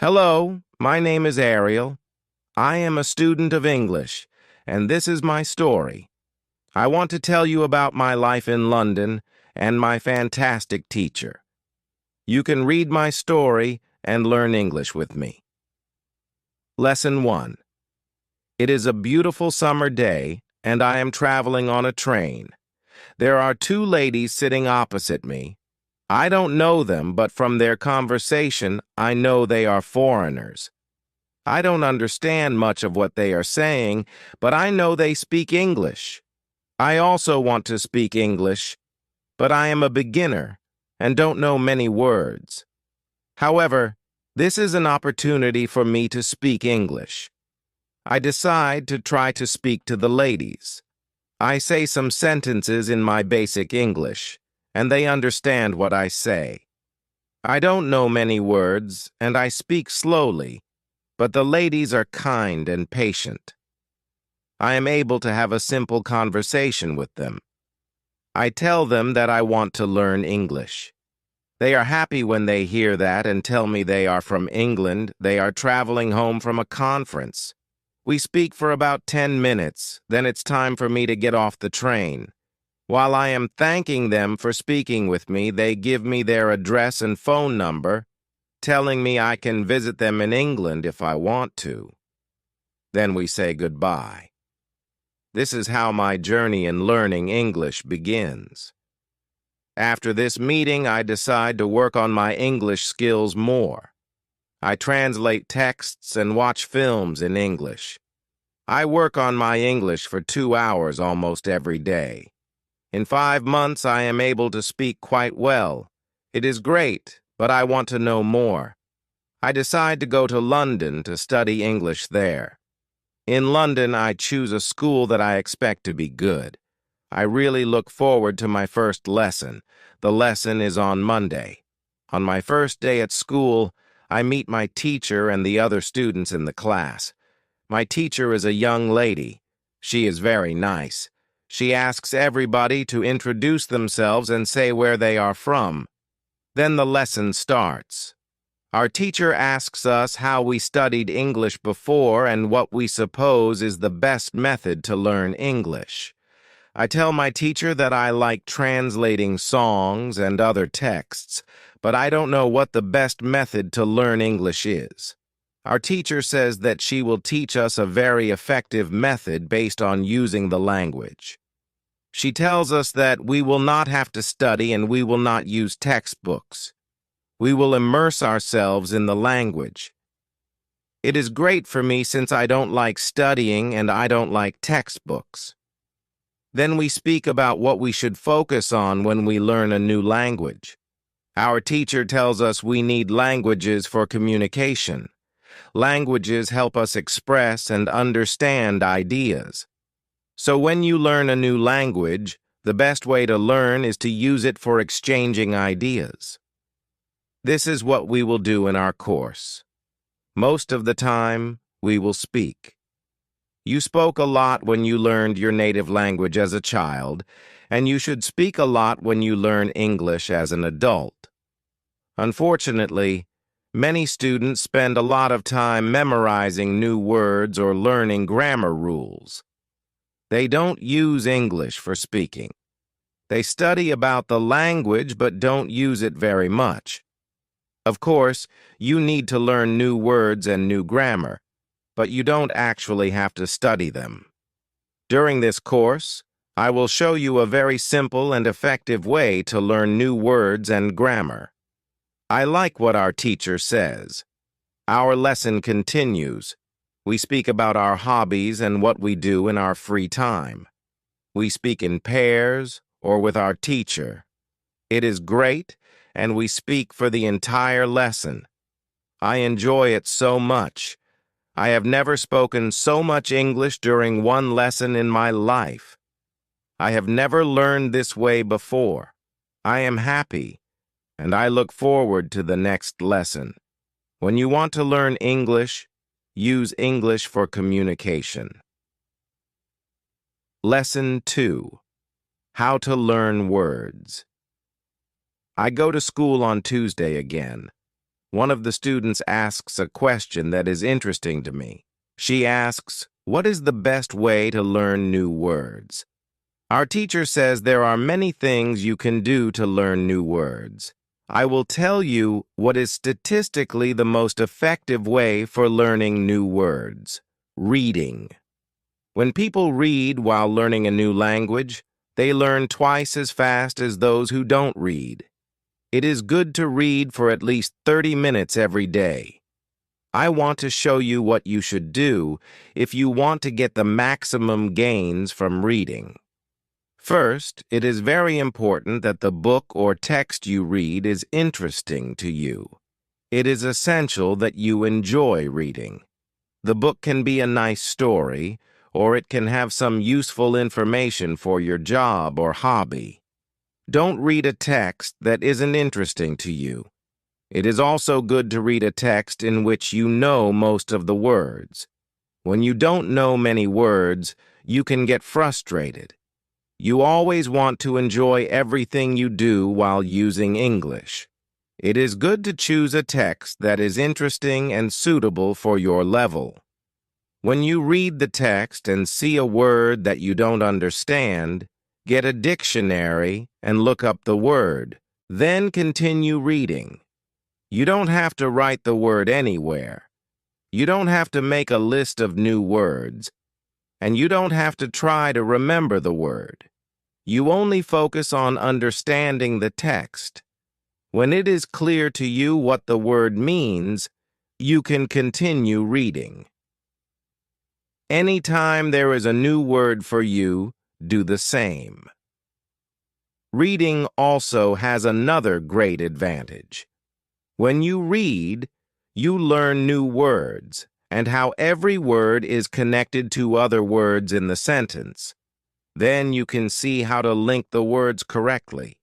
Hello, my name is Ariel. I am a student of English, and this is my story. I want to tell you about my life in London and my fantastic teacher. You can read my story and learn English with me. Lesson 1. It is a beautiful summer day, and I am traveling on a train. There are two ladies sitting opposite me. I don't know them, but from their conversation, I know they are foreigners. I don't understand much of what they are saying, but I know they speak English. I also want to speak English, but I am a beginner and don't know many words. However, this is an opportunity for me to speak English. I decide to try to speak to the ladies. I say some sentences in my basic English, and they understand what I say. I don't know many words, and I speak slowly, but the ladies are kind and patient. I am able to have a simple conversation with them. I tell them that I want to learn English. They are happy when they hear that and tell me they are from England. They are traveling home from a conference. We speak for about 10 minutes, then it's time for me to get off the train. While I am thanking them for speaking with me, they give me their address and phone number, telling me I can visit them in England if I want to. Then we say goodbye. This is how my journey in learning English begins. After this meeting, I decide to work on my English skills more. I translate texts and watch films in English. I work on my English for 2 hours almost every day. In 5 months, I am able to speak quite well. It is great, but I want to know more. I decide to go to London to study English there. In London, I choose a school that I expect to be good. I really look forward to my first lesson. The lesson is on Monday. On my first day at school, I meet my teacher and the other students in the class. My teacher is a young lady. She is very nice. She asks everybody to introduce themselves and say where they are from. Then the lesson starts. Our teacher asks us how we studied English before and what we suppose is the best method to learn English. I tell my teacher that I like translating songs and other texts, but I don't know what the best method to learn English is. Our teacher says that she will teach us a very effective method based on using the language. She tells us that we will not have to study and we will not use textbooks. We will immerse ourselves in the language. It is great for me since I don't like studying and I don't like textbooks. Then we speak about what we should focus on when we learn a new language. Our teacher tells us we need languages for communication. Languages help us express and understand ideas. So when you learn a new language, the best way to learn is to use it for exchanging ideas. This is what we will do in our course. Most of the time, we will speak. You spoke a lot when you learned your native language as a child, and you should speak a lot when you learn English as an adult. Unfortunately, many students spend a lot of time memorizing new words or learning grammar rules. They don't use English for speaking. They study about the language but don't use it very much. Of course, you need to learn new words and new grammar, but you don't actually have to study them. During this course, I will show you a very simple and effective way to learn new words and grammar. I like what our teacher says. Our lesson continues. We speak about our hobbies and what we do in our free time. We speak in pairs or with our teacher. It is great, and we speak for the entire lesson. I enjoy it so much. I have never spoken so much English during one lesson in my life. I have never learned this way before. I am happy, and I look forward to the next lesson. When you want to learn English, use English for communication. Lesson 2. How to learn words. I go to school on Tuesday again. One of the students asks a question that is interesting to me. She asks, "What is the best way to learn new words?" Our teacher says there are many things you can do to learn new words. I will tell you what is statistically the most effective way for learning new words: reading. When people read while learning a new language, they learn twice as fast as those who don't read. It is good to read for at least 30 minutes every day. I want to show you what you should do if you want to get the maximum gains from reading. First, it is very important that the book or text you read is interesting to you. It is essential that you enjoy reading. The book can be a nice story, or it can have some useful information for your job or hobby. Don't read a text that isn't interesting to you. It is also good to read a text in which you know most of the words. When you don't know many words, you can get frustrated. You always want to enjoy everything you do while using English. It is good to choose a text that is interesting and suitable for your level. When you read the text and see a word that you don't understand, get a dictionary and look up the word. Then continue reading. You don't have to write the word anywhere. You don't have to make a list of new words. And you don't have to try to remember the word. You only focus on understanding the text. When it is clear to you what the word means, you can continue reading. Anytime there is a new word for you, do the same. Reading also has another great advantage. When you read, you learn new words and how every word is connected to other words in the sentence. Then you can see how to link the words correctly.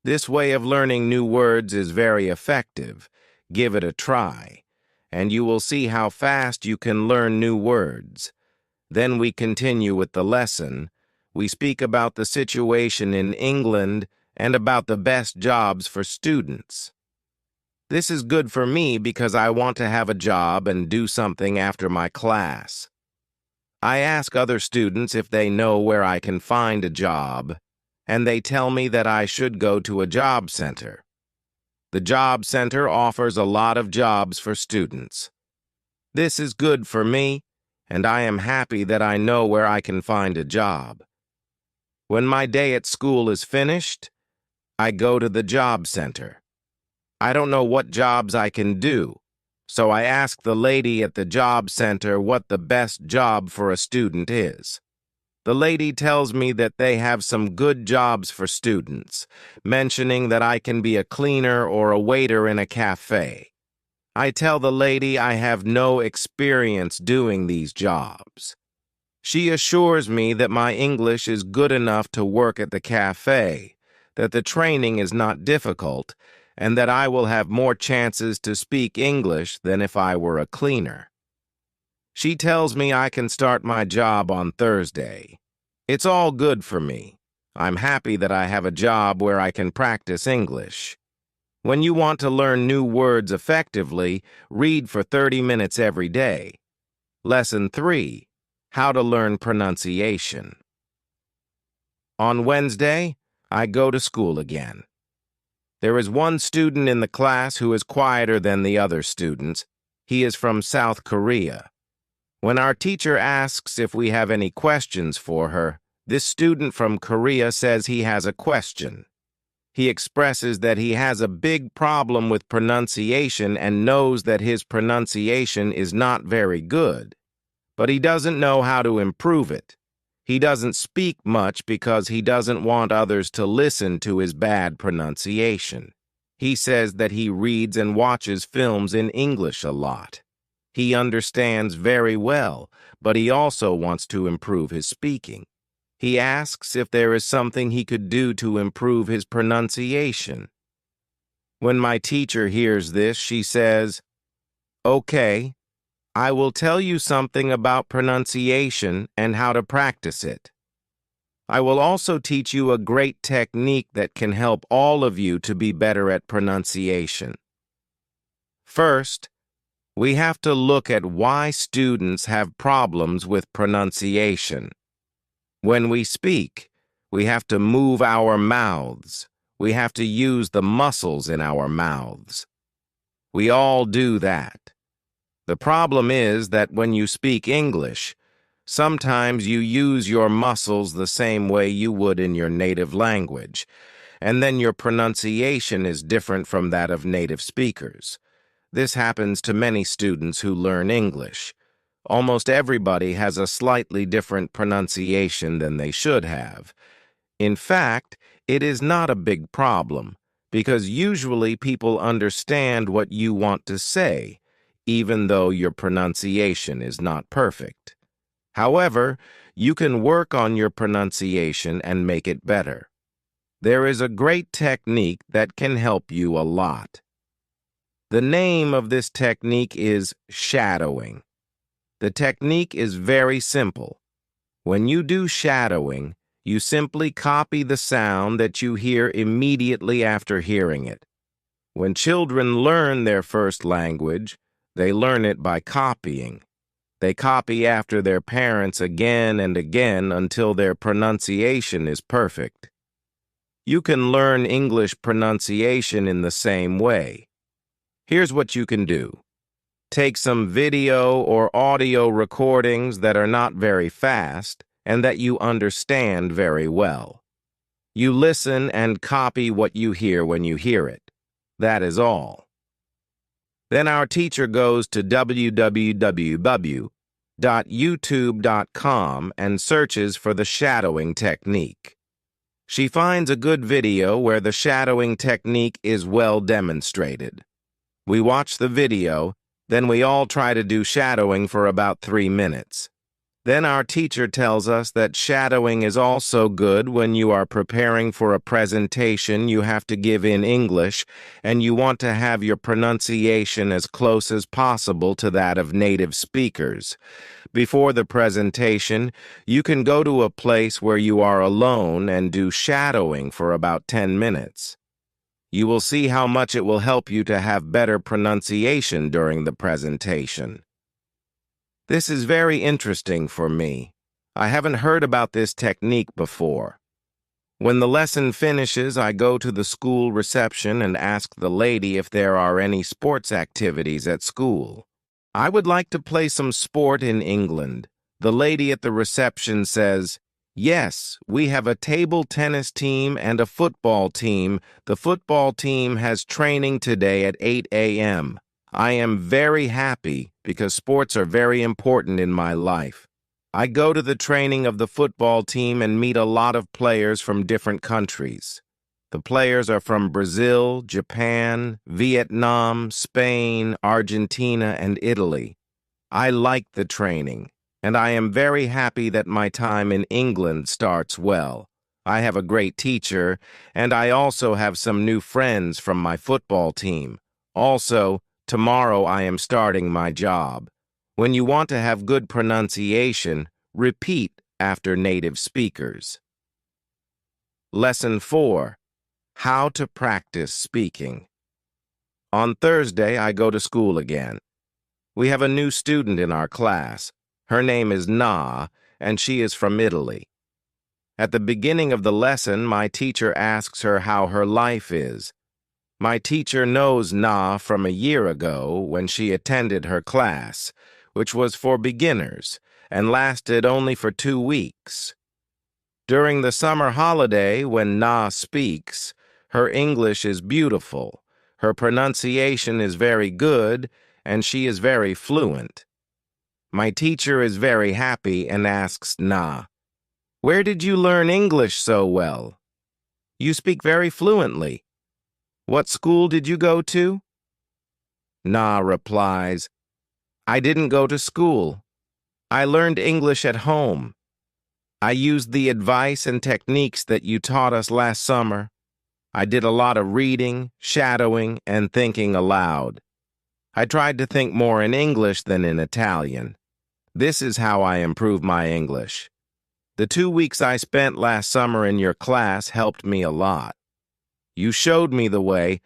This way of learning new words is very effective. Give it a try, and you will see how fast you can learn new words. Then we continue with the lesson. We speak about the situation in England and about the best jobs for students. This is good for me because I want to have a job and do something after my class. I ask other students if they know where I can find a job, and they tell me that I should go to a job center. The job center offers a lot of jobs for students. This is good for me, and I am happy that I know where I can find a job. When my day at school is finished, I go to the job center. I don't know what jobs I can do, so I ask the lady at the job center what the best job for a student is. The lady tells me that they have some good jobs for students, mentioning that I can be a cleaner or a waiter in a cafe. I tell the lady I have no experience doing these jobs. She assures me that my English is good enough to work at the cafe, that the training is not difficult, and that I will have more chances to speak English than if I were a cleaner. She tells me I can start my job on Thursday. It's all good for me. I'm happy that I have a job where I can practice English. When you want to learn new words effectively, read for 30 minutes every day. Lesson 3. How to learn pronunciation. On Wednesday, I go to school again. There is one student in the class who is quieter than the other students. He is from South Korea. When our teacher asks if we have any questions for her, this student from Korea says he has a question. He expresses that he has a big problem with pronunciation and knows that his pronunciation is not very good, but he doesn't know how to improve it. He doesn't speak much because he doesn't want others to listen to his bad pronunciation. He says that he reads and watches films in English a lot. He understands very well, but he also wants to improve his speaking. He asks if there is something he could do to improve his pronunciation. When my teacher hears this, she says, "Okay, I will tell you something about pronunciation and how to practice it. I will also teach you a great technique that can help all of you to be better at pronunciation. First, we have to look at why students have problems with pronunciation. When we speak, we have to move our mouths. We have to use the muscles in our mouths. We all do that. The problem is that when you speak English, sometimes you use your muscles the same way you would in your native language, and then your pronunciation is different from that of native speakers. This happens to many students who learn English. Almost everybody has a slightly different pronunciation than they should have. In fact, it is not a big problem, because usually people understand what you want to say, even though your pronunciation is not perfect. However, you can work on your pronunciation and make it better. There is a great technique that can help you a lot. The name of this technique is shadowing. The technique is very simple. When you do shadowing, you simply copy the sound that you hear immediately after hearing it. When children learn their first language, they learn it by copying. They copy after their parents again and again until their pronunciation is perfect. You can learn English pronunciation in the same way. Here's what you can do. Take some video or audio recordings that are not very fast and that you understand very well. You listen and copy what you hear when you hear it. That is all. Then our teacher goes to www.youtube.com and searches for the shadowing technique. She finds a good video where the shadowing technique is well demonstrated. We watch the video, then we all try to do shadowing for about 3 minutes. Then our teacher tells us that shadowing is also good when you are preparing for a presentation you have to give in English and you want to have your pronunciation as close as possible to that of native speakers. Before the presentation, you can go to a place where you are alone and do shadowing for about 10 minutes. You will see how much it will help you to have better pronunciation during the presentation. This is very interesting for me. I haven't heard about this technique before. When the lesson finishes, I go to the school reception and ask the lady if there are any sports activities at school. I would like to play some sport in England. The lady at the reception says, "Yes, we have a table tennis team and a football team. The football team has training today at 8 a.m. I am very happy because sports are very important in my life. I go to the training of the football team and meet a lot of players from different countries. The players are from Brazil, Japan, Vietnam, Spain, Argentina, and Italy. I like the training, and I am very happy that my time in England starts well. I have a great teacher, and I also have some new friends from my football team. Also, tomorrow I am starting my job. When you want to have good pronunciation, repeat after native speakers." Lesson 4. How to practice speaking. On Thursday, I go to school again. We have a new student in our class. Her name is Na, and she is from Italy. At the beginning of the lesson, my teacher asks her how her life is. My teacher knows Na from a year ago when she attended her class, which was for beginners, and lasted only for 2 weeks. During the summer holiday, when Na speaks, her English is beautiful, her pronunciation is very good, and she is very fluent. My teacher is very happy and asks Na, "Where did you learn English so well? You speak very fluently. What school did you go to?" Na replies, "I didn't go to school. I learned English at home. I used the advice and techniques that you taught us last summer. I did a lot of reading, shadowing, and thinking aloud. I tried to think more in English than in Italian. This is how I improved my English. The 2 weeks I spent last summer in your class helped me a lot. You showed me the way.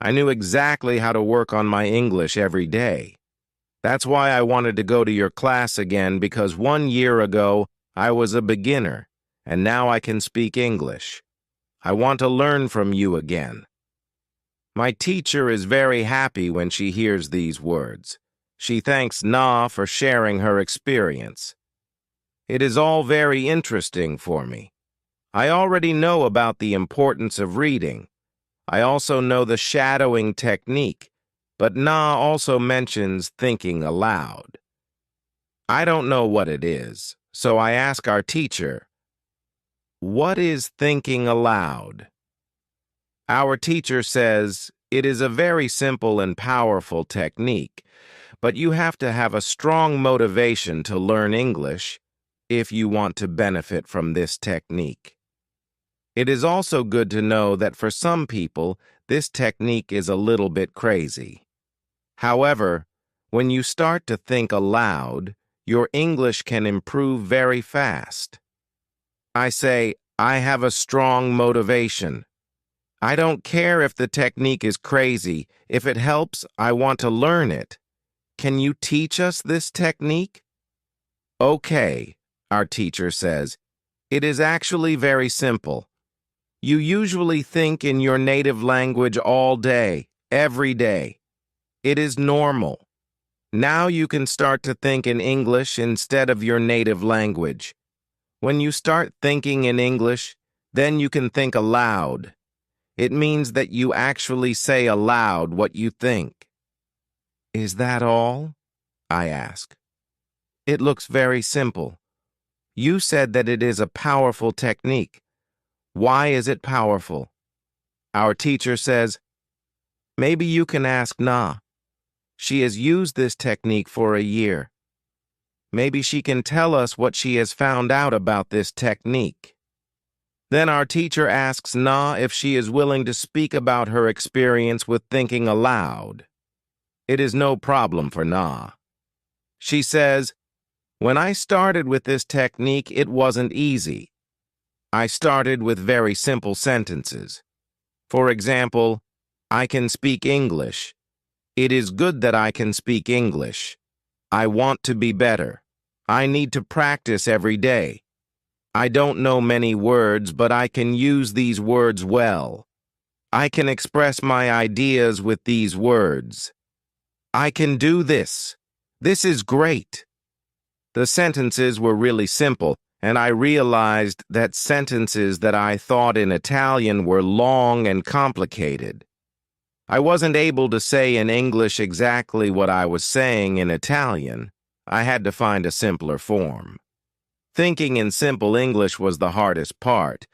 I knew exactly how to work on my English every day. That's why I wanted to go to your class again, because 1 year ago I was a beginner, and now I can speak English. I want to learn from you again. My teacher is very happy when she hears these words. She thanks Na for sharing her experience. It is all very interesting for me. I already know about the importance of reading. I also know the shadowing technique, but Na also mentions thinking aloud. I don't know what it is, so I ask our teacher, "What is thinking aloud?" Our teacher says, "It is a very simple and powerful technique, but you have to have a strong motivation to learn English if you want to benefit from this technique. It is also good to know that for some people, this technique is a little bit crazy. However, when you start to think aloud, your English can improve very fast." I say, "I have a strong motivation. I don't care if the technique is crazy. If it helps, I want to learn it. Can you teach us this technique?" "Okay," our teacher says. "It is actually very simple. You usually think in your native language all day, every day. It is normal. Now you can start to think in English instead of your native language. When you start thinking in English, then you can think aloud. It means that you actually say aloud what you think." "Is that all?" I ask. "It looks very simple. You said that it is a powerful technique. Why is it powerful?" Our teacher says, "Maybe you can ask Na. She has used this technique for a year. Maybe she can tell us what she has found out about this technique." Then our teacher asks Na if she is willing to speak about her experience with thinking aloud. It is no problem for Na. She says, "When I started with this technique, it wasn't easy. I started with very simple sentences. For example, I can speak English. It is good that I can speak English. I want to be better. I need to practice every day. I don't know many words, but I can use these words well. I can express my ideas with these words. I can do this. This is great." The sentences were really simple, and I realized that sentences that I thought in Italian were long and complicated. I wasn't able to say in English exactly what I was saying in Italian. I had to find a simpler form. Thinking in simple English was the hardest part,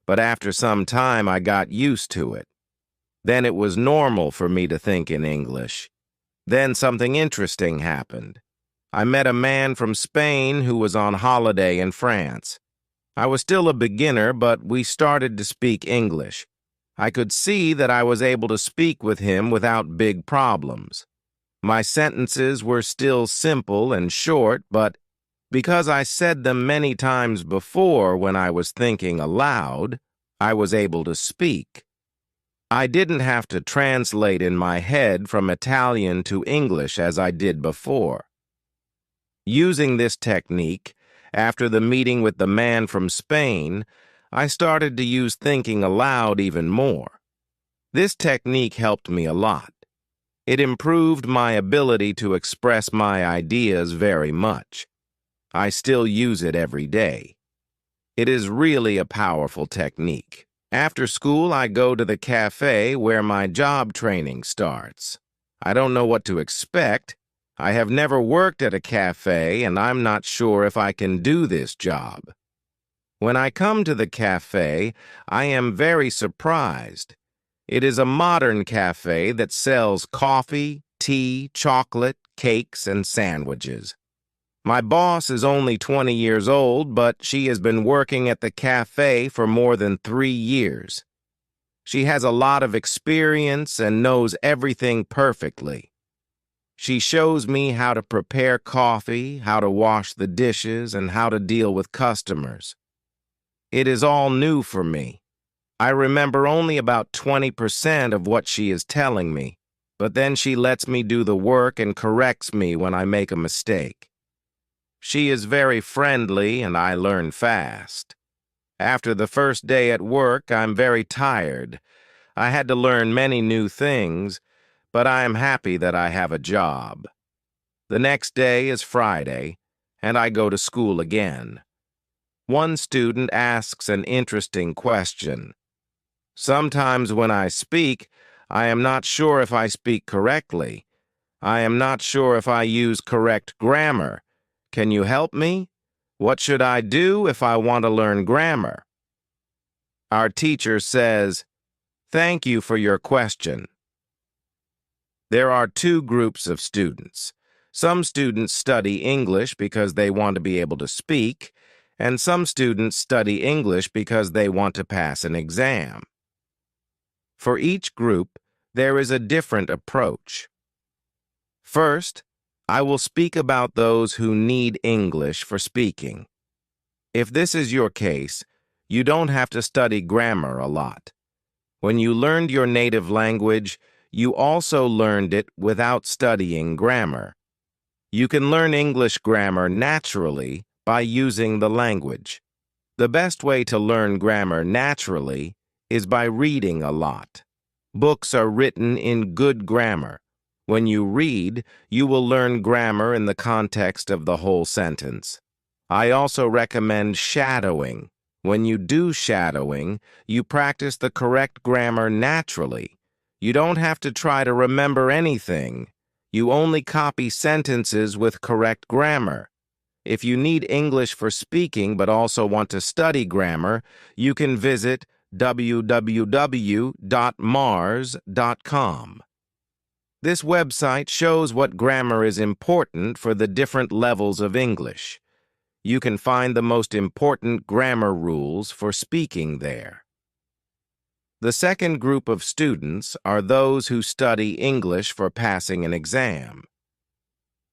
but after some time I got used to it. Then it was normal for me to think in English. Then something interesting happened. I met a man from Spain who was on holiday in France. I was still a beginner, but we started to speak English. I could see that I was able to speak with him without big problems. My sentences were still simple and short, but because I said them many times before when I was thinking aloud, I was able to speak. I didn't have to translate in my head from Italian to English as I did before. Using this technique, after the meeting with the man from Spain, I started to use thinking aloud even more. This technique helped me a lot. It improved my ability to express my ideas very much. I still use it every day. It is really a powerful technique. After school, I go to the cafe where my job training starts. I don't know what to expect. I have never worked at a cafe, and I'm not sure if I can do this job. When I come to the cafe, I am very surprised. It is a modern cafe that sells coffee, tea, chocolate, cakes, and sandwiches. My boss is only 20 years old, but she has been working at the cafe for more than 3 years. She has a lot of experience and knows everything perfectly. She shows me how to prepare coffee, how to wash the dishes, and how to deal with customers. It is all new for me. I remember only about 20% of what she is telling me, but then she lets me do the work and corrects me when I make a mistake. She is very friendly and I learn fast. After the first day at work, I'm very tired. I had to learn many new things, but I am happy that I have a job. The next day is Friday, and I go to school again. One student asks an interesting question. Sometimes when I speak, I am not sure if I speak correctly. I am not sure if I use correct grammar. Can you help me? What should I do if I want to learn grammar? Our teacher says, "Thank you for your question." There are two groups of students. Some students study English because they want to be able to speak, and some students study English because they want to pass an exam. For each group, there is a different approach. First, I will speak about those who need English for speaking. If this is your case, you don't have to study grammar a lot. When you learned your native language, you also learned it without studying grammar. You can learn English grammar naturally by using the language. The best way to learn grammar naturally is by reading a lot. Books are written in good grammar. When you read, you will learn grammar in the context of the whole sentence. I also recommend shadowing. When you do shadowing, you practice the correct grammar naturally. You don't have to try to remember anything. You only copy sentences with correct grammar. If you need English for speaking but also want to study grammar, you can visit www.mars.com. This website shows what grammar is important for the different levels of English. You can find the most important grammar rules for speaking there. The second group of students are those who study English for passing an exam.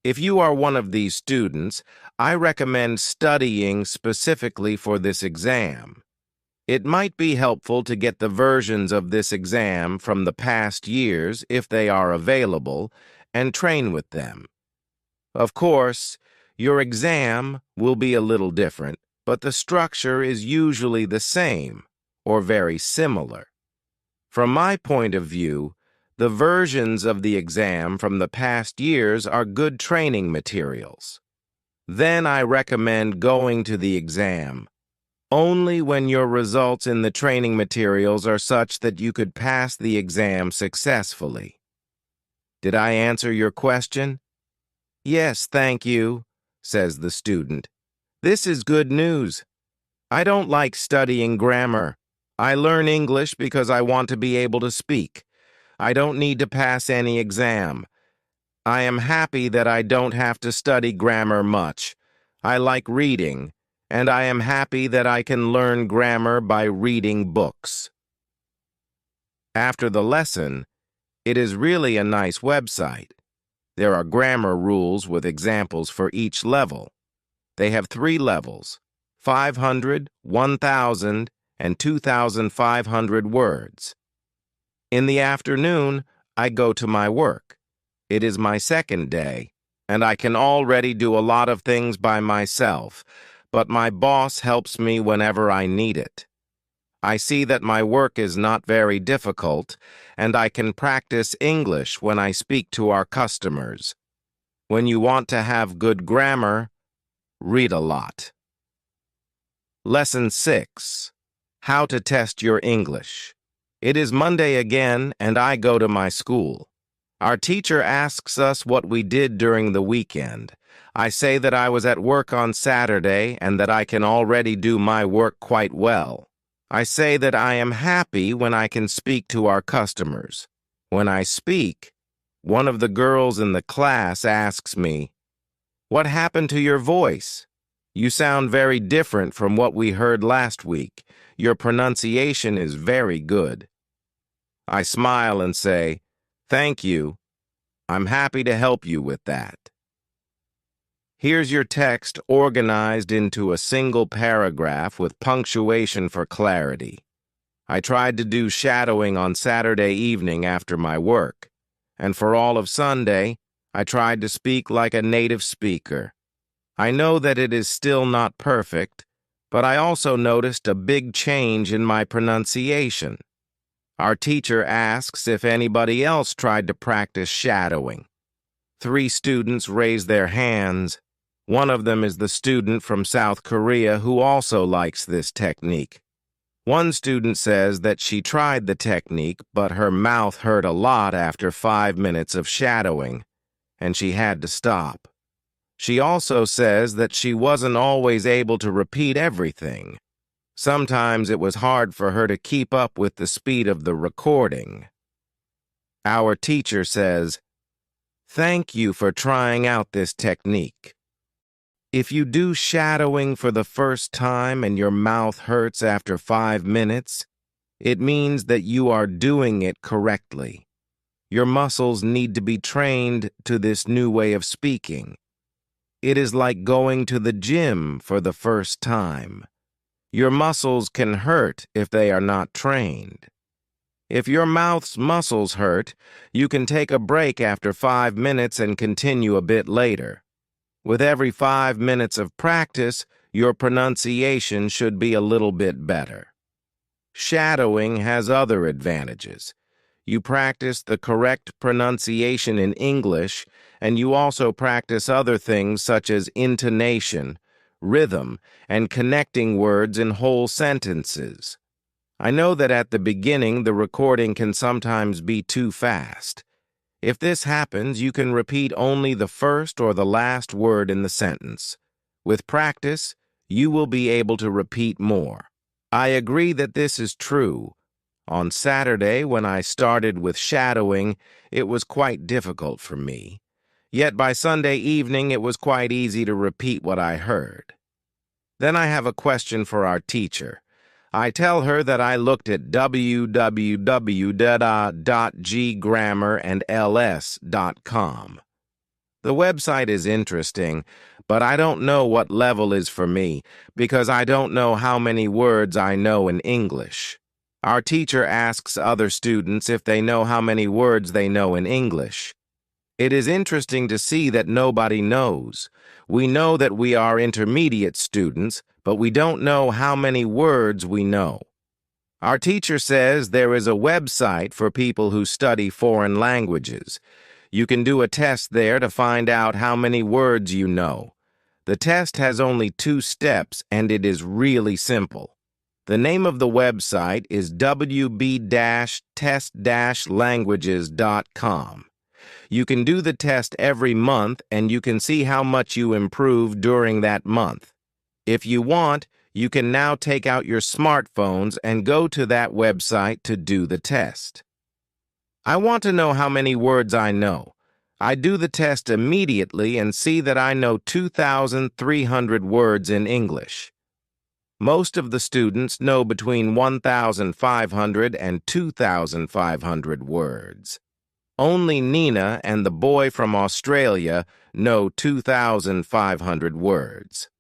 If you are one of these students, I recommend studying specifically for this exam. It might be helpful to get the versions of this exam from the past years if they are available and train with them. Of course, your exam will be a little different, but the structure is usually the same or very similar. From my point of view, the versions of the exam from the past years are good training materials. Then I recommend going to the exam only when your results in the training materials are such that you could pass the exam successfully. Did I answer your question? Yes, thank you, says the student. This is good news. I don't like studying grammar. I learn English because I want to be able to speak. I don't need to pass any exam. I am happy that I don't have to study grammar much. I like reading, and I am happy that I can learn grammar by reading books. After the lesson, it is really a nice website. There are grammar rules with examples for each level. They have 3 levels, 500, 1,000, and 2,500 words. In the afternoon, I go to my work. It is my second day, and I can already do a lot of things by myself, but my boss helps me whenever I need it. I see that my work is not very difficult, and I can practice English when I speak to our customers. When you want to have good grammar, read a lot. Lesson 6. How to test your English. It is Monday again, and I go to my school. Our teacher asks us what we did during the weekend. I say that I was at work on Saturday and that I can already do my work quite well. I say that I am happy when I can speak to our customers. When I speak, one of the girls in the class asks me, "What happened to your voice? You sound very different from what we heard last week. Your pronunciation is very good." I smile and say, "Thank you. I'm happy to help you with that." Here's your text organized into a single paragraph with punctuation for clarity. I tried to do shadowing on Saturday evening after my work, and for all of Sunday, I tried to speak like a native speaker. I know that it is still not perfect, but I also noticed a big change in my pronunciation. Our teacher asks if anybody else tried to practice shadowing. 3 students raise their hands. One of them is the student from South Korea who also likes this technique. One student says that she tried the technique, but her mouth hurt a lot after 5 minutes of shadowing, and she had to stop. She also says that she wasn't always able to repeat everything. Sometimes it was hard for her to keep up with the speed of the recording. Our teacher says, "Thank you for trying out this technique. If you do shadowing for the first time and your mouth hurts after 5 minutes, it means that you are doing it correctly. Your muscles need to be trained to this new way of speaking. It is like going to the gym for the first time. Your muscles can hurt if they are not trained. If your mouth's muscles hurt, you can take a break after 5 minutes and continue a bit later. With every 5 minutes of practice, your pronunciation should be a little bit better." Shadowing has other advantages. You practice the correct pronunciation in English, and you also practice other things such as intonation, rhythm, and connecting words in whole sentences. I know that at the beginning the recording can sometimes be too fast. If this happens, you can repeat only the first or the last word in the sentence. With practice, you will be able to repeat more. I agree that this is true. On Saturday, when I started with shadowing, it was quite difficult for me. Yet by Sunday evening, it was quite easy to repeat what I heard. Then I have a question for our teacher. I tell her that I looked at www.ggrammarandls.com. The website is interesting, but I don't know what level is for me because I don't know how many words I know in English. Our teacher asks other students if they know how many words they know in English. It is interesting to see that nobody knows. We know that we are intermediate students, but we don't know how many words we know. Our teacher says there is a website for people who study foreign languages. You can do a test there to find out how many words you know. The test has only 2 steps, and it is really simple. The name of the website is wb-test-languages.com. You can do the test every month, and you can see how much you improve during that month. If you want, you can now take out your smartphones and go to that website to do the test. I want to know how many words I know. I do the test immediately and see that I know 2,300 words in English. Most of the students know between 1,500 and 2,500 words. Only Nina and the boy from Australia know 2,500 words.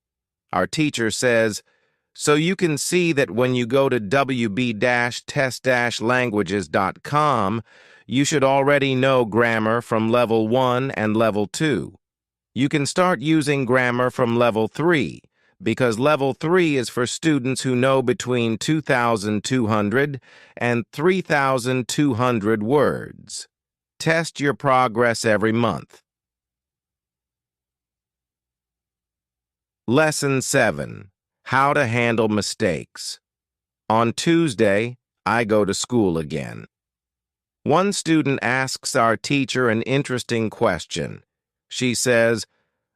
Our teacher says, "So you can see that when you go to wb-test-languages.com, you should already know grammar from level 1 and level 2. You can start using grammar from level 3, because level 3 is for students who know between 2,200 and 3,200 words. Test your progress every month." Lesson 7. How to handle mistakes. On Tuesday, I go to school again. One student asks our teacher an interesting question. She says,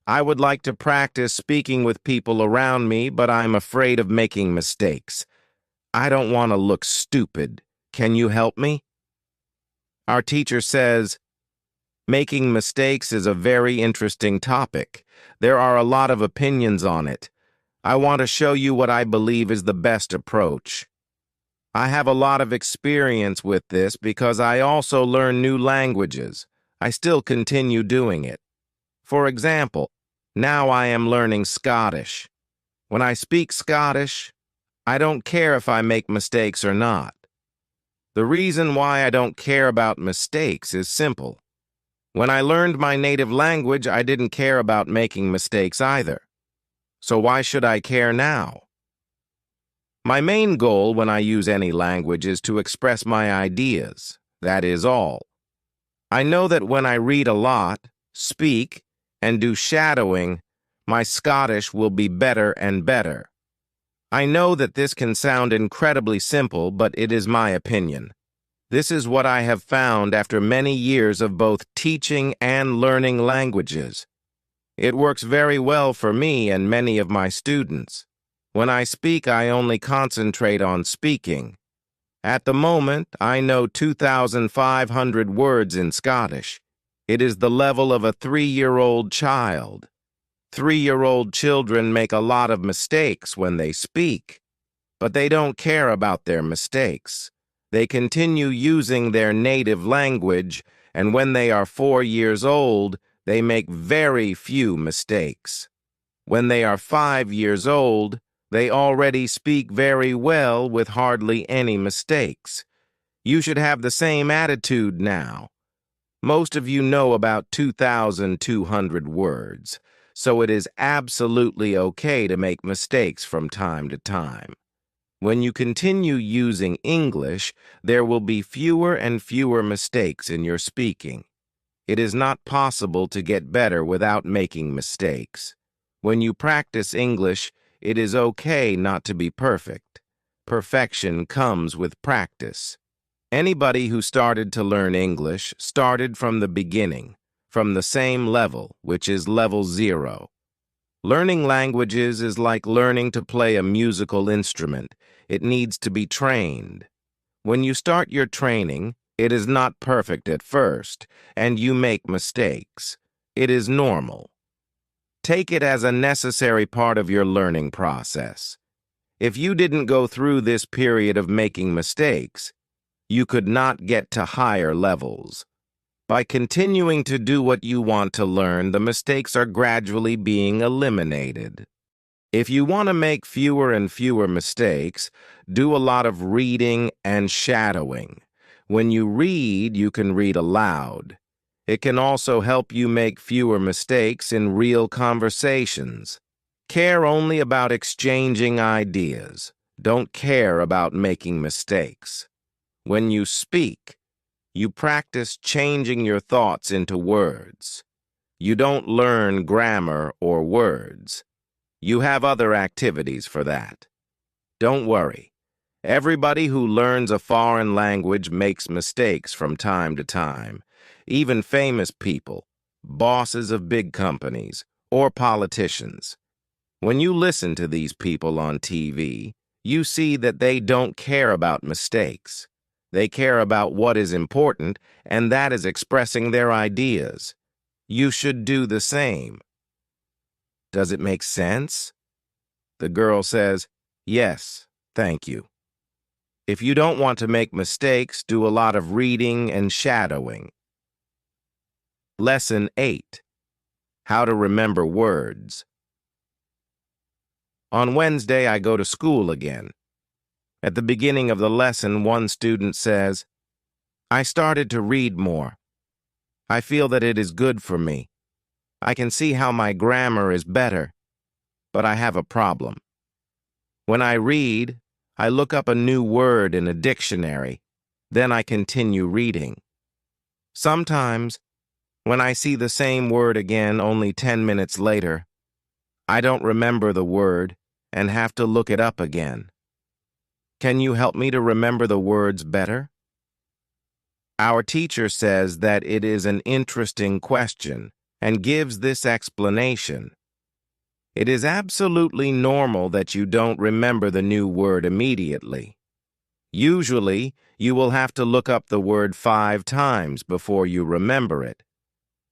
"I would like to practice speaking with people around me, but I'm afraid of making mistakes. I don't want to look stupid. Can you help me?" Our teacher says, "Making mistakes is a very interesting topic. There are a lot of opinions on it. I want to show you what I believe is the best approach. I have a lot of experience with this because I also learn new languages. I still continue doing it. For example, now I am learning Scottish. When I speak Scottish, I don't care if I make mistakes or not. The reason why I don't care about mistakes is simple. When I learned my native language, I didn't care about making mistakes either. So why should I care now? My main goal when I use any language is to express my ideas. That is all. I know that when I read a lot, speak, and do shadowing, my Scottish will be better and better. I know that this can sound incredibly simple, but it is my opinion. This is what I have found after many years of both teaching and learning languages. It works very well for me and many of my students. When I speak, I only concentrate on speaking. At the moment, I know 2,500 words in Scottish. It is the level of a 3-year-old child. 3-year-old children make a lot of mistakes when they speak, but they don't care about their mistakes. They continue using their native language, and when they are 4 years old, they make very few mistakes. When they are 5 years old, they already speak very well with hardly any mistakes. You should have the same attitude now. Most of you know about 2,200 words, so it is absolutely okay to make mistakes from time to time. When you continue using English, there will be fewer and fewer mistakes in your speaking. It is not possible to get better without making mistakes. When you practice English, it is okay not to be perfect. Perfection comes with practice. Anybody who started to learn English started from the beginning, from the same level, which is level 0. Learning languages is like learning to play a musical instrument. It needs to be trained. When you start your training, it is not perfect at first, and you make mistakes. It is normal. Take it as a necessary part of your learning process. If you didn't go through this period of making mistakes, you could not get to higher levels. By continuing to do what you want to learn, the mistakes are gradually being eliminated. If you want to make fewer and fewer mistakes, do a lot of reading and shadowing. When you read, you can read aloud. It can also help you make fewer mistakes in real conversations. Care only about exchanging ideas. Don't care about making mistakes. When you speak, you practice changing your thoughts into words. You don't learn grammar or words. You have other activities for that. Don't worry. Everybody who learns a foreign language makes mistakes from time to time. Even famous people, bosses of big companies, or politicians. When you listen to these people on TV, you see that they don't care about mistakes. They care about what is important, and that is expressing their ideas. You should do the same. Does it make sense? The girl says, "Yes, thank you." If you don't want to make mistakes, do a lot of reading and shadowing. Lesson 8. How to remember words. On Wednesday, I go to school again. At the beginning of the lesson, one student says, "I started to read more. I feel that it is good for me. I can see how my grammar is better, but I have a problem. When I read, I look up a new word in a dictionary, then I continue reading. Sometimes, when I see the same word again only 10 minutes later, I don't remember the word and have to look it up again. Can you help me to remember the words better?" Our teacher says that it is an interesting question and gives this explanation. It is absolutely normal that you don't remember the new word immediately. Usually, you will have to look up the word 5 times before you remember it.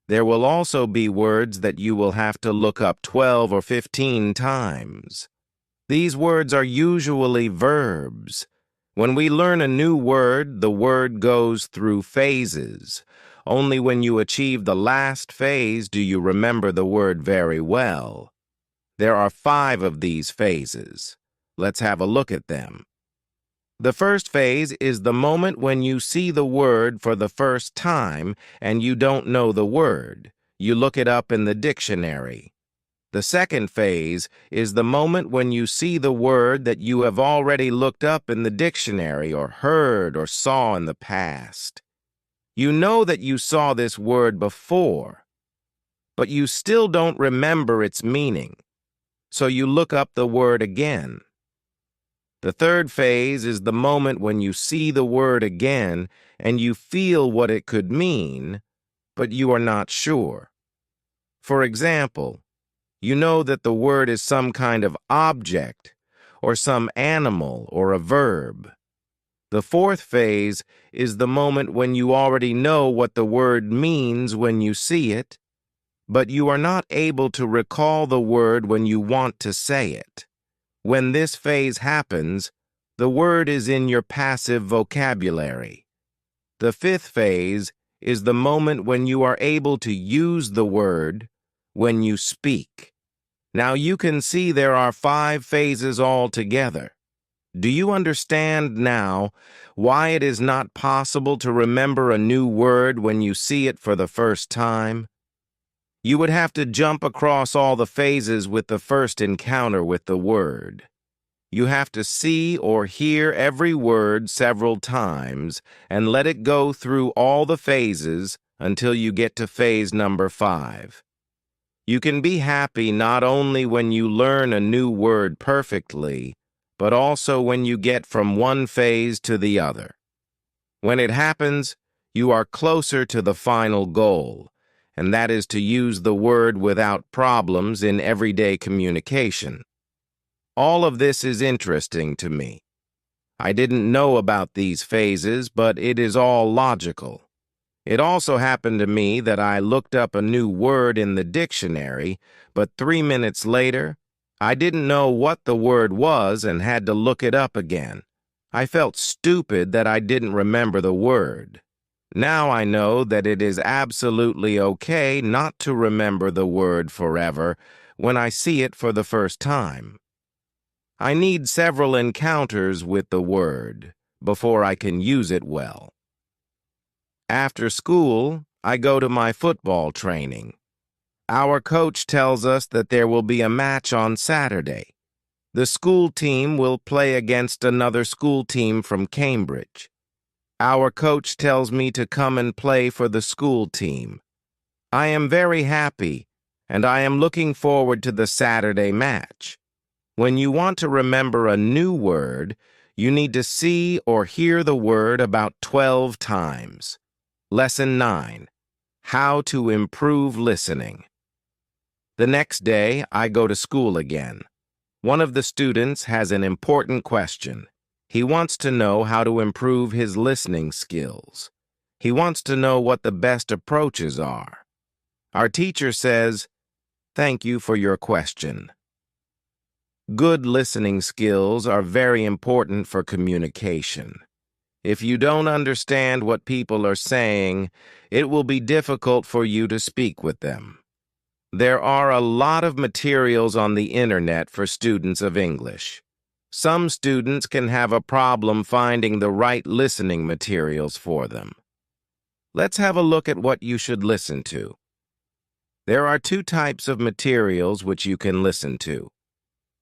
There will also be words that you will have to look up 12 or 15 times. These words are usually verbs. When we learn a new word, the word goes through phases. Only when you achieve the last phase do you remember the word very well. There are 5 of these phases. Let's have a look at them. The first phase is the moment when you see the word for the first time and you don't know the word. You look it up in the dictionary. The second phase is the moment when you see the word that you have already looked up in the dictionary or heard or saw in the past. You know that you saw this word before, but you still don't remember its meaning, so you look up the word again. The third phase is the moment when you see the word again and you feel what it could mean, but you are not sure. For example, you know that the word is some kind of object, or some animal, or a verb. The fourth phase is the moment when you already know what the word means when you see it, but you are not able to recall the word when you want to say it. When this phase happens, the word is in your passive vocabulary. The fifth phase is the moment when you are able to use the word when you speak. Now you can see there are 5 phases altogether. Do you understand now why it is not possible to remember a new word when you see it for the first time? You would have to jump across all the phases with the first encounter with the word. You have to see or hear every word several times and let it go through all the phases until you get to phase number 5. You can be happy not only when you learn a new word perfectly, but also when you get from one phase to the other. When it happens, you are closer to the final goal, and that is to use the word without problems in everyday communication. All of this is interesting to me. I didn't know about these phases, but it is all logical. It also happened to me that I looked up a new word in the dictionary, but 3 minutes later, I didn't know what the word was and had to look it up again. I felt stupid that I didn't remember the word. Now I know that it is absolutely okay not to remember the word forever when I see it for the first time. I need several encounters with the word before I can use it well. After school, I go to my football training. Our coach tells us that there will be a match on Saturday. The school team will play against another school team from Cambridge. Our coach tells me to come and play for the school team. I am very happy, and I am looking forward to the Saturday match. When you want to remember a new word, you need to see or hear the word about 12 times. Lesson 9. How to improve listening. The next day, I go to school again. One of the students has an important question. He wants to know how to improve his listening skills. He wants to know what the best approaches are. Our teacher says, "Thank you for your question." Good listening skills are very important for communication. If you don't understand what people are saying, it will be difficult for you to speak with them. There are a lot of materials on the internet for students of English. Some students can have a problem finding the right listening materials for them. Let's have a look at what you should listen to. There are 2 types of materials which you can listen to.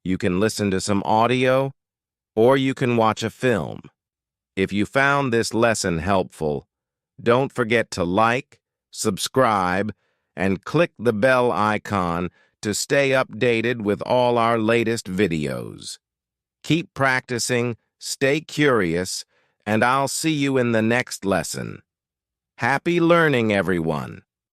You can listen to some audio, or you can watch a film. If you found this lesson helpful, don't forget to like, subscribe, and click the bell icon to stay updated with all our latest videos. Keep practicing, stay curious, and I'll see you in the next lesson. Happy learning, everyone!